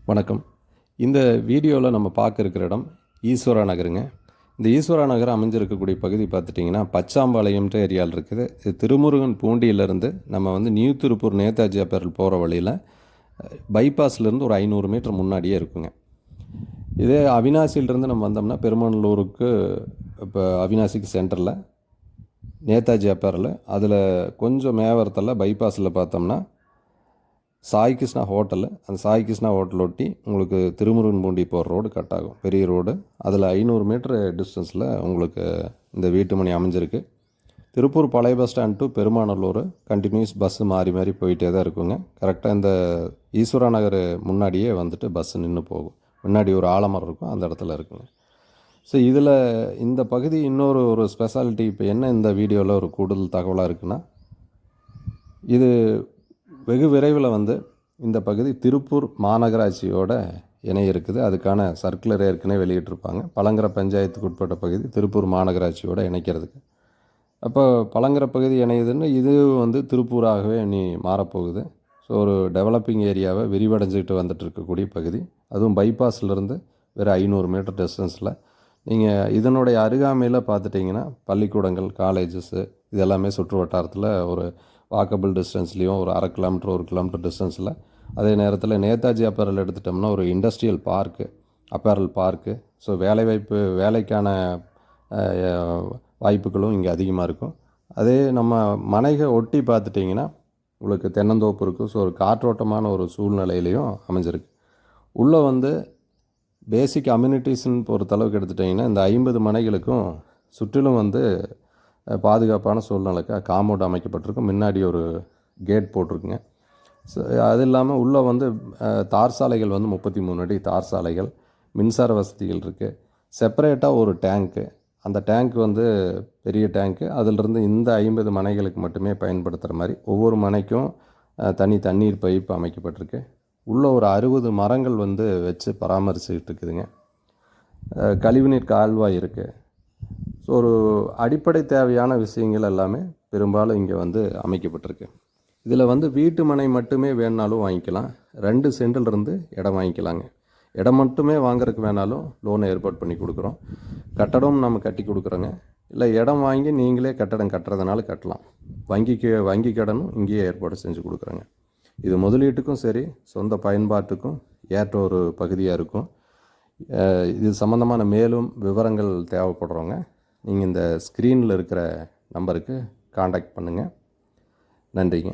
வணக்கம். இந்த வீடியோவில் நம்ம பார்க்க இருக்கிற இடம் ஈஸ்வரா நகருங்க. இந்த ஈஸ்வரா நகர் அமைஞ்சிருக்கக்கூடிய பகுதி பார்த்துட்டிங்கன்னா பச்சாம்பாளையம்ன்ற ஏரியாவில் இருக்குது. இது திருமுருகன் பூண்டியிலேருந்து நம்ம நியூ திருப்பூர் நேதாஜி அப்பேரல் போகிற வழியில் பைபாஸ்லேருந்து ஒரு 500 மீட்டர் முன்னாடியே இருக்குங்க. இதே அவினாசியிலேருந்து நம்ம வந்தோம்னா பெருமநல்லூருக்கு, இப்போ அவினாசிக்கு சென்டரில் நேதாஜி அப்பேரல், அதில் கொஞ்சம் மேவரத்தில் பைபாஸில் பார்த்தோம்னா சாய் கிருஷ்ணா ஹோட்டலு, அந்த சாய் கிருஷ்ணா ஹோட்டல் ஒட்டி உங்களுக்கு திருமுருகன் பூண்டி போகிற ரோடு கட் ஆகும், பெரிய ரோடு. அதில் 500 மீட்டர் டிஸ்டன்ஸில் உங்களுக்கு இந்த வீட்டு மனை அமைஞ்சிருக்கு. திருப்பூர் பழைய bus stand to Perumanallur continuous bus மாறி மாறி போயிட்டே தான் இருக்குங்க. கரெக்டாக இந்த ஈஸ்வரா நகர் முன்னாடியே பஸ்ஸு நின்று போகும். முன்னாடி ஒரு ஆலமரம் இருக்கும், அந்த இடத்துல இருக்குங்க. ஸோ இதில் இந்த பகுதி ஒரு ஸ்பெஷாலிட்டி இப்போ என்ன இந்த வீடியோவில் ஒரு கூடுதல் தகவலாக இருக்குன்னா, இது வெகு விரைவில் இந்த பகுதி திருப்பூர் மாநகராட்சியோட இணைய இருக்குது. அதுக்கான சர்க்குலர் ஏற்கனவே வெளியிட்டிருப்பாங்க. பழங்கர பஞ்சாயத்துக்கு உட்பட்ட பகுதி திருப்பூர் மாநகராட்சியோட இணைக்கிறதுக்கு. அப்போ பழங்கர பகுதி இணையுதுன்னு இது திருப்பூராகவே மாறப்போகுது. ஸோ ஒரு டெவலப்பிங் ஏரியாவை விரிவடைஞ்சிக்கிட்டு வந்துட்டு இருக்கக்கூடிய பகுதி. அதுவும் பைபாஸ்லேருந்து வெறும் 500 மீட்டர் டிஸ்டன்ஸில். நீங்கள் இதனுடைய அருகாமையில் பார்த்துட்டிங்கன்னா பள்ளிக்கூடங்கள், காலேஜஸ்ஸு இது எல்லாமே சுற்று வட்டாரத்தில் ஒரு வாக்கபிள் டிஸ்டன்ஸ்லேயும் ஒரு 1/2 கிலோமீட்டர் 1 கிலோமீட்டர் டிஸ்டன்ஸில். அதே நேரத்தில் நேதாஜி அப்பேரல் எடுத்துட்டோம்னா ஒரு industrial park, apparel park. So வேலைக்கான வாய்ப்புகளும் இங்கே அதிகமாக இருக்கும். அதே நம்ம மனையை ஒட்டி பார்த்துட்டிங்கன்னா உங்களுக்கு தென்னந்தோப்பு இருக்கும். ஸோ ஒரு காற்றோட்டமான ஒரு சூழ்நிலையிலையும் அமைஞ்சிருக்கு. உள்ளே பேசிக் அம்யூனிட்டிஸ்ன்னு பொறுத்தளவுக்கு எடுத்துட்டிங்கன்னா இந்த 50 மனைகளுக்கும் சுற்றிலும் பாதுகாப்பான சூழ்நிலைக்கு காம்பவுண்ட் அமைக்கப்பட்டிருக்கும். முன்னாடி ஒரு கேட் போட்டிருக்குங்க. ஸோ அது இல்லாமல் உள்ளே தார் சாலைகள் 33 அடி தார் சாலைகள், மின்சார வசதிகள் இருக்குது. செப்பரேட்டாக ஒரு டேங்க்கு, அந்த டேங்க் பெரிய டேங்க்கு. அதிலிருந்து இந்த 50 மனைகளுக்கு மட்டுமே பயன்படுத்துகிற மாதிரி ஒவ்வொரு மனைக்கும் தண்ணீர் பைப் அமைக்கப்பட்டிருக்கு. உள்ளே ஒரு 60 மரங்கள் வச்சு பராமரிச்சுக்கிட்டு இருக்குதுங்க. கழிவுநீர் கால்வாய் இருக்குது. ஸோ ஒரு அடிப்படை தேவையான விஷயங்கள் எல்லாமே பெரும்பாலும் இங்கே அமைக்கப்பட்டிருக்கு. இதில் வீட்டு மனை மட்டுமே வேணுனாலும் வாங்கிக்கலாம். 2 சென்டிலிருந்து இடம் வாங்கிக்கலாங்க. இடம் மட்டுமே வாங்குறதுக்கு வேணாலும் லோனை ஏற்பாடு பண்ணி கொடுக்குறோம். கட்டடம் நம்ம கட்டி கொடுக்குறோங்க. இல்லை இடம் வாங்கி நீங்களே கட்டடம் கட்டுறதுனால கட்டலாம். வங்கி கடனும் இங்கேயே ஏற்பாடு செஞ்சு கொடுக்குறோங்க. இது முதலீட்டுக்கும் சரி, சொந்த பயன்பாட்டுக்கும் ஏற்ற ஒரு பகுதியாக இருக்கும். இது சம்மந்தமான மேலும் விவரங்கள் தேவைப்படுறவங்க நீங்கள் இந்த ஸ்க்ரீனில் இருக்கிற நம்பருக்கு காண்டாக்ட் பண்ணுங்கள். நன்றிங்க.